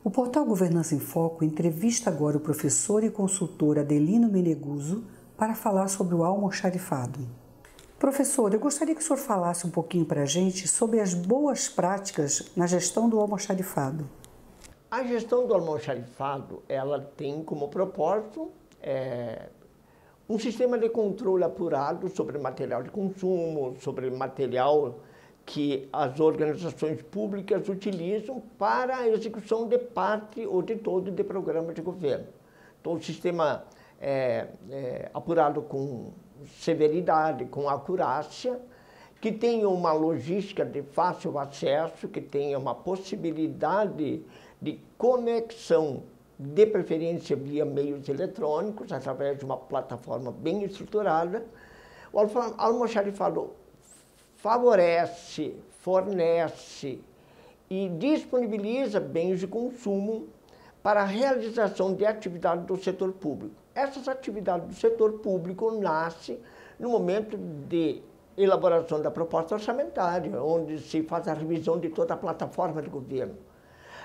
O portal Governança em Foco entrevista agora o professor e consultor Adelino Meneguso para falar sobre o almoxarifado. Professor, eu gostaria que o senhor falasse um pouquinho para a gente sobre as boas práticas na gestão do almoxarifado. A gestão do almoxarifado, ela tem como propósito um sistema de controle apurado sobre material de consumo, sobre material que as organizações públicas utilizam para a execução de parte ou de todo de programa de governo. Então, o sistema apurado com severidade, com acurácia, que tenha uma logística de fácil acesso, que tenha uma possibilidade de conexão, de preferência via meios eletrônicos, através de uma plataforma bem estruturada. O almoxarifado favorece, fornece e disponibiliza bens de consumo para a realização de atividades do setor público. Essas atividades do setor público nascem no momento de elaboração da proposta orçamentária, onde se faz a revisão de toda a plataforma de governo.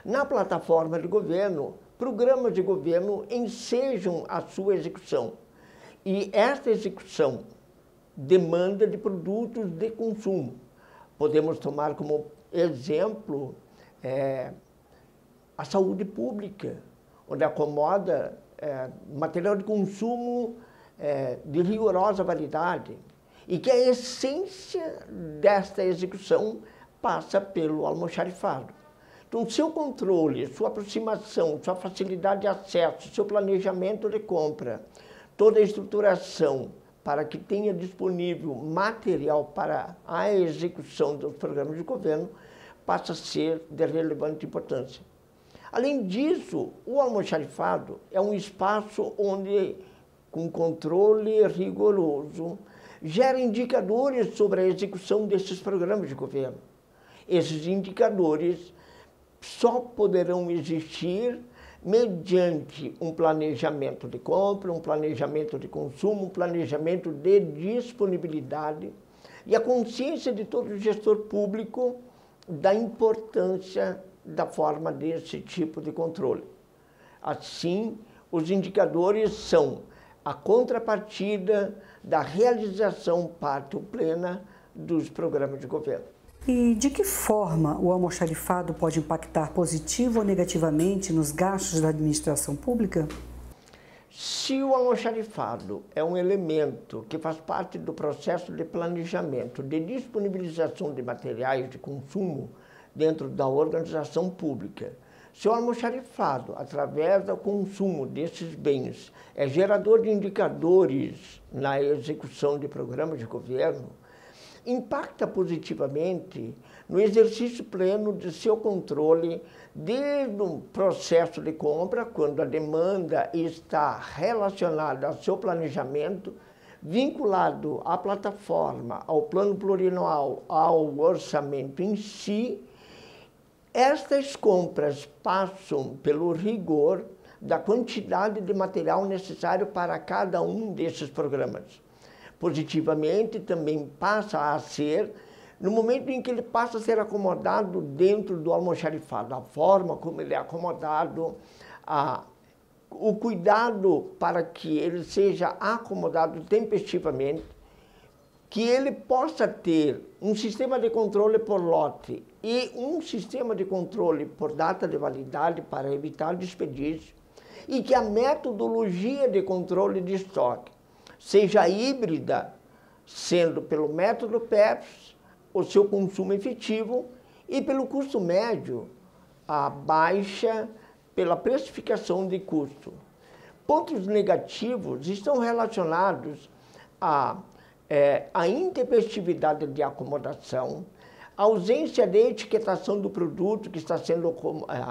Na plataforma de governo, programas de governo ensejam a sua execução. E esta execução demanda de produtos de consumo. Podemos tomar como exemplo a saúde pública, onde acomoda material de consumo de rigorosa validade, e que a essência desta execução passa pelo almoxarifado. Então, seu controle, sua aproximação, sua facilidade de acesso, seu planejamento de compra, toda a estruturação para que tenha disponível material para a execução dos programas de governo, passa a ser de relevante importância. Além disso, o almoxarifado é um espaço onde, com controle rigoroso, gera indicadores sobre a execução desses programas de governo. Esses indicadores só poderão existir mediante um planejamento de compra, um planejamento de consumo, um planejamento de disponibilidade e a consciência de todo gestor público da importância da forma desse tipo de controle. Assim, os indicadores são a contrapartida da realização parte plena dos programas de governo. E de que forma o almoxarifado pode impactar positivo ou negativamente nos gastos da administração pública? Se o almoxarifado é um elemento que faz parte do processo de planejamento, de disponibilização de materiais de consumo dentro da organização pública, se o almoxarifado, através do consumo desses bens, é gerador de indicadores na execução de programas de governo, impacta positivamente no exercício pleno de seu controle desde o processo de compra, quando a demanda está relacionada ao seu planejamento, vinculado à plataforma, ao plano plurianual, ao orçamento em si. Estas compras passam pelo rigor da quantidade de material necessário para cada um desses programas. Positivamente, também passa a ser no momento em que ele passa a ser acomodado dentro do almoxarifado, a forma como ele é acomodado, o cuidado para que ele seja acomodado tempestivamente, que ele possa ter um sistema de controle por lote e um sistema de controle por data de validade para evitar desperdício, e que a metodologia de controle de estoque seja híbrida, sendo pelo método PEPS, o seu consumo efetivo, e pelo custo médio, a baixa pela precificação de custo. Pontos negativos estão relacionados à intempestividade de acomodação, a ausência de etiquetação do produto que está sendo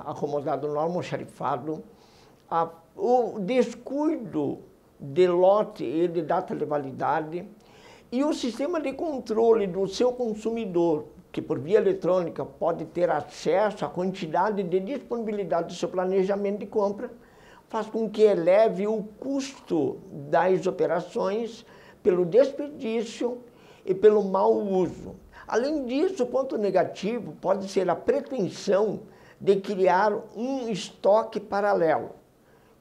acomodado no almoxarifado, o descuido de lote e de data de validade, e o sistema de controle do seu consumidor, que por via eletrônica pode ter acesso à quantidade de disponibilidade do seu planejamento de compra, faz com que eleve o custo das operações pelo desperdício e pelo mau uso. Além disso, o ponto negativo pode ser a pretensão de criar um estoque paralelo,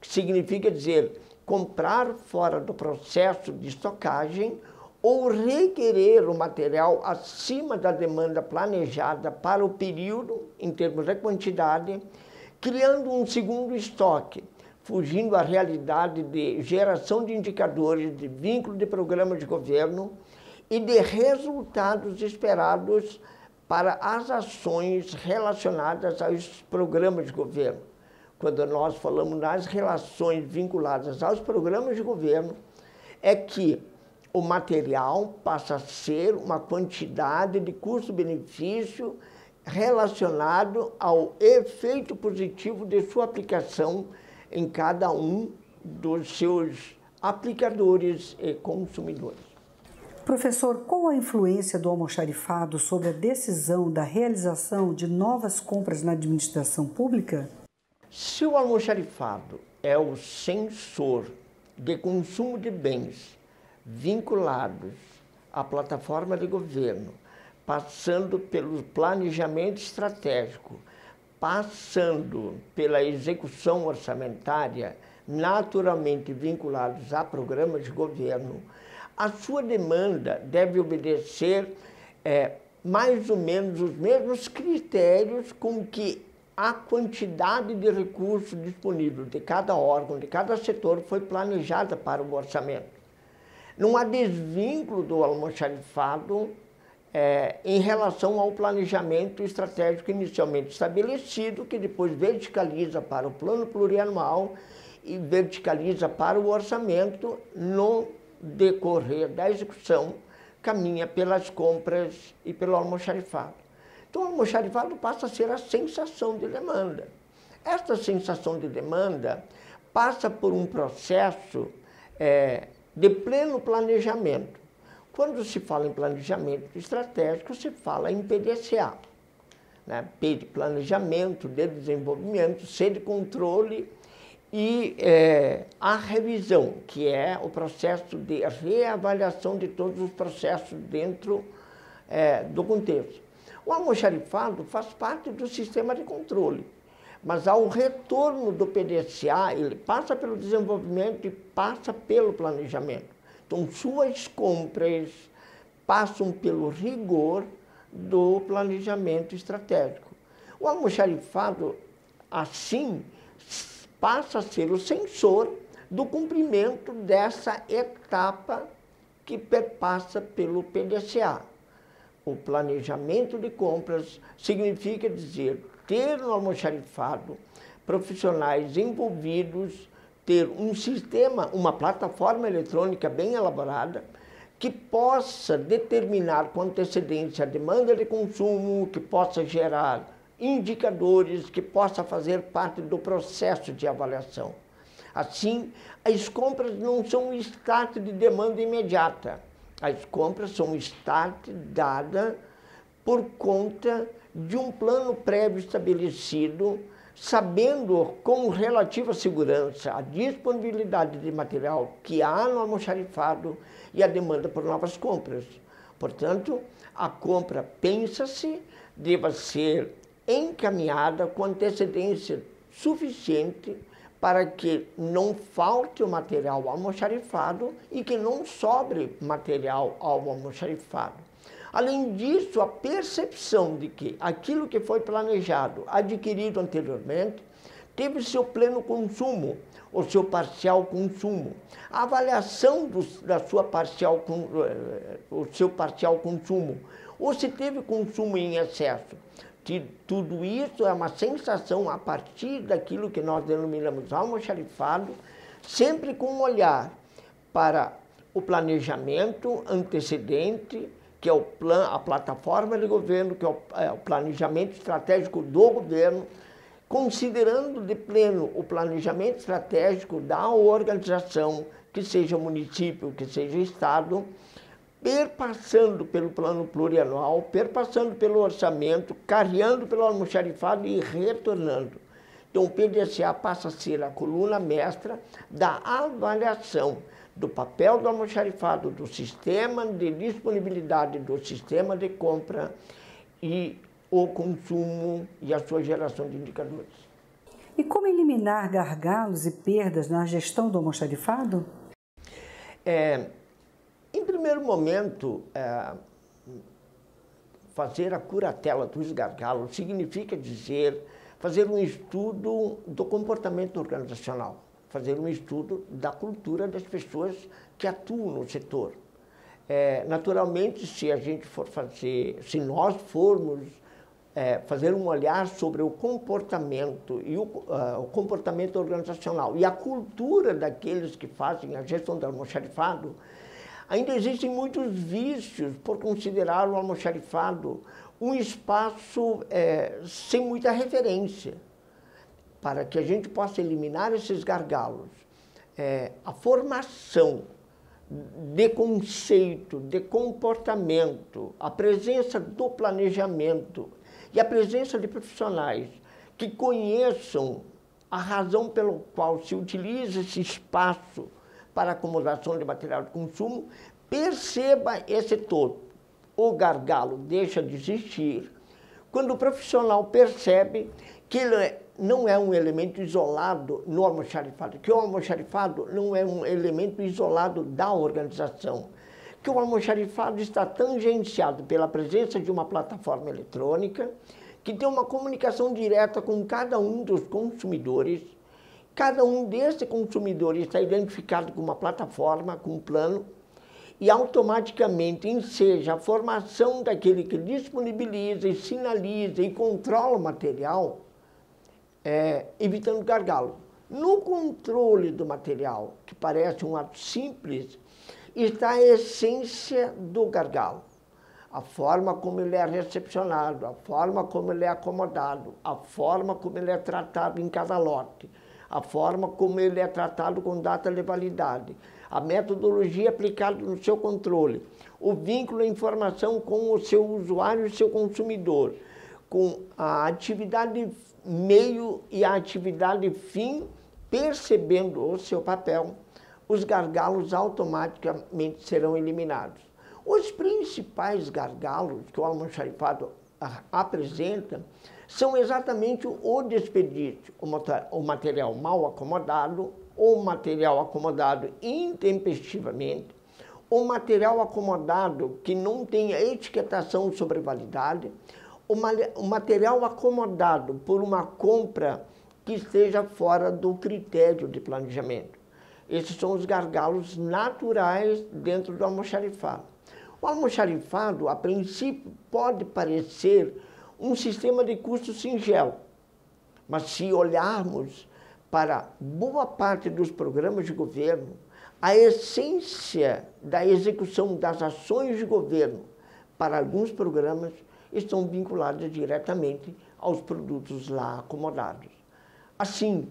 que significa dizer comprar fora do processo de estocagem ou requerer o material acima da demanda planejada para o período, em termos de quantidade, criando um segundo estoque, fugindo à realidade de geração de indicadores, de vínculo de programas de governo e de resultados esperados para as ações relacionadas aos programas de governo. Quando nós falamos nas relações vinculadas aos programas de governo, é que o material passa a ser uma quantidade de custo-benefício relacionado ao efeito positivo de sua aplicação em cada um dos seus aplicadores e consumidores. Professor, qual a influência do almoxarifado sobre a decisão da realização de novas compras na administração pública? Se o almoxarifado é o sensor de consumo de bens vinculados à plataforma de governo, passando pelo planejamento estratégico, passando pela execução orçamentária, naturalmente vinculados a programas de governo, a sua demanda deve obedecer mais ou menos os mesmos critérios com que a quantidade de recursos disponível de cada órgão, de cada setor, foi planejada para o orçamento. Não há desvínculo do almoxarifado em relação ao planejamento estratégico inicialmente estabelecido, que depois verticaliza para o plano plurianual e verticaliza para o orçamento no decorrer da execução, caminha pelas compras e pelo almoxarifado. Então, o almoxarifado passa a ser a sensação de demanda. Esta sensação de demanda passa por um processo de pleno planejamento. Quando se fala em planejamento estratégico, se fala em PDCA, né? P de planejamento, D de desenvolvimento, C de controle e a revisão, que é o processo de reavaliação de todos os processos dentro do contexto. O almoxarifado faz parte do sistema de controle, mas ao retorno do PDCA, ele passa pelo desenvolvimento e passa pelo planejamento. Então, suas compras passam pelo rigor do planejamento estratégico. O almoxarifado, assim, passa a ser o sensor do cumprimento dessa etapa que perpassa pelo PDCA. O planejamento de compras significa dizer ter no almoxarifado profissionais envolvidos, ter um sistema, uma plataforma eletrônica bem elaborada, que possa determinar com antecedência a demanda de consumo, que possa gerar indicadores, que possa fazer parte do processo de avaliação. Assim, as compras não são um start de demanda imediata. As compras são um start dada por conta de um plano prévio estabelecido, sabendo com relativa segurança a disponibilidade de material que há no almoxarifado e a demanda por novas compras. Portanto, a compra, pensa-se, deva ser encaminhada com antecedência suficiente para que não falte o material almoxarifado e que não sobre material ao almoxarifado. Além disso, a percepção de que aquilo que foi planejado, adquirido anteriormente, teve seu pleno consumo, ou seu parcial consumo. A avaliação da sua o seu parcial consumo, ou se teve consumo em excesso. Tudo isso é uma sensação a partir daquilo que nós denominamos almoxarifado, sempre com um olhar para o planejamento antecedente, que é a plataforma de governo, que é o planejamento estratégico do governo, considerando de pleno o planejamento estratégico da organização, que seja município, que seja estado, perpassando pelo plano plurianual, perpassando pelo orçamento, carreando pelo almoxarifado e retornando. Então, o PDCA passa a ser a coluna mestra da avaliação do papel do almoxarifado, do sistema de disponibilidade, do sistema de compra e o consumo e a sua geração de indicadores. E como eliminar gargalos e perdas na gestão do almoxarifado? Em primeiro momento, fazer a curatela dos gargalos significa dizer fazer um estudo do comportamento organizacional, fazer um estudo da cultura das pessoas que atuam no setor. Naturalmente, se nós formos fazer um olhar sobre o comportamento e o comportamento organizacional e a cultura daqueles que fazem a gestão do almoxarifado, ainda existem muitos vícios por considerar o almoxarifado um espaço sem muita referência. Para que a gente possa eliminar esses gargalos, a formação de conceito, de comportamento, a presença do planejamento e a presença de profissionais que conheçam a razão pelo qual se utiliza esse espaço para acomodação de material de consumo, perceba esse todo. O gargalo deixa de existir quando o profissional percebe que ele não é um elemento isolado no almoxarifado, que o almoxarifado não é um elemento isolado da organização, que o almoxarifado está tangenciado pela presença de uma plataforma eletrônica, que tem uma comunicação direta com cada um dos consumidores. Cada um desses consumidores está identificado com uma plataforma, com um plano, e automaticamente enseja a formação daquele que disponibiliza e sinaliza e controla o material, evitando gargalo. No controle do material, que parece um ato simples, está a essência do gargalo. A forma como ele é recepcionado, a forma como ele é acomodado, a forma como ele é tratado em cada lote, a forma como ele é tratado com data de validade, a metodologia aplicada no seu controle, o vínculo de informação com o seu usuário e seu consumidor, com a atividade meio e a atividade fim, percebendo o seu papel, os gargalos automaticamente serão eliminados. Os principais gargalos que o almoxarifado apresenta são exatamente o desperdício, o material mal acomodado, o material acomodado intempestivamente, o material acomodado que não tem a etiquetação sobre validade, o material acomodado por uma compra que esteja fora do critério de planejamento. Esses são os gargalos naturais dentro do almoxarifado. O almoxarifado, a princípio, pode parecer um sistema de custo singelo, mas se olharmos para boa parte dos programas de governo, a essência da execução das ações de governo para alguns programas estão vinculadas diretamente aos produtos lá acomodados. Assim,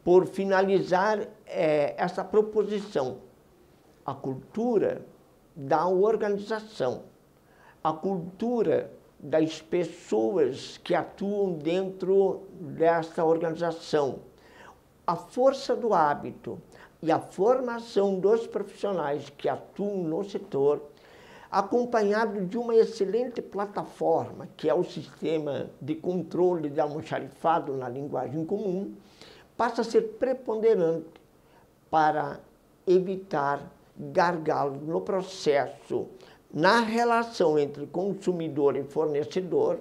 por finalizar essa proposição, a cultura da organização, a cultura das pessoas que atuam dentro desta organização, a força do hábito e a formação dos profissionais que atuam no setor, acompanhado de uma excelente plataforma, que é o sistema de controle de almoxarifado na linguagem comum, passa a ser preponderante para evitar gargalos no processo, na relação entre consumidor e fornecedor,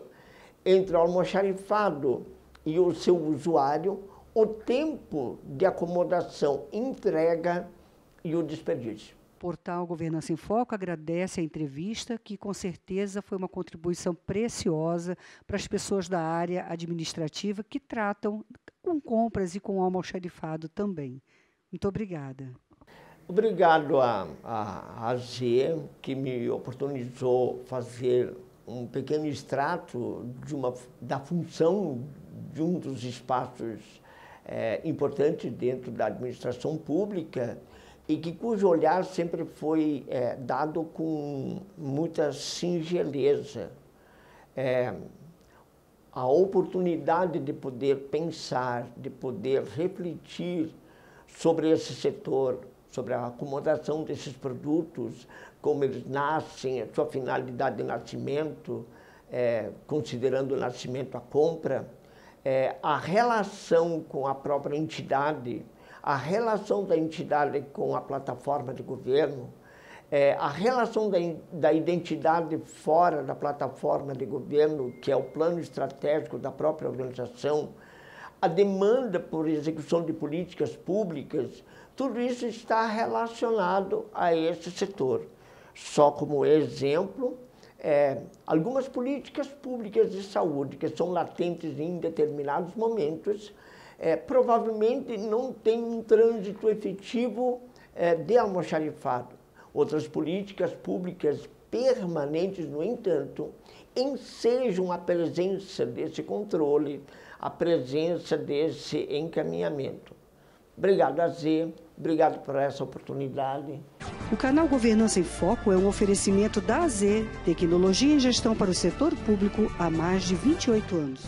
entre o almoxarifado e o seu usuário, o tempo de acomodação, entrega e o desperdício. O portal Governança em Foco agradece a entrevista, que com certeza foi uma contribuição preciosa para as pessoas da área administrativa que tratam com compras e com almoxarifado também. Muito obrigada. Obrigado a Z, que me oportunizou fazer um pequeno extrato da função de um dos espaços importantes dentro da administração pública e cujo olhar sempre foi dado com muita singeleza. A oportunidade de poder pensar, de poder refletir sobre esse setor, sobre a acomodação desses produtos, como eles nascem, a sua finalidade de nascimento, considerando o nascimento, a compra, a relação com a própria entidade, a relação da entidade com a plataforma de governo, a relação da identidade fora da plataforma de governo, que é o plano estratégico da própria organização, a demanda por execução de políticas públicas, tudo isso está relacionado a esse setor. Só como exemplo, algumas políticas públicas de saúde que são latentes em determinados momentos, provavelmente não têm um trânsito efetivo de almoxarifado. Outras políticas públicas permanentes, no entanto, ensejam a presença desse controle, a presença desse encaminhamento. Obrigado, AZ. Obrigado por essa oportunidade. O canal Governança em Foco é um oferecimento da AZ, tecnologia em gestão para o setor público há mais de 28 anos.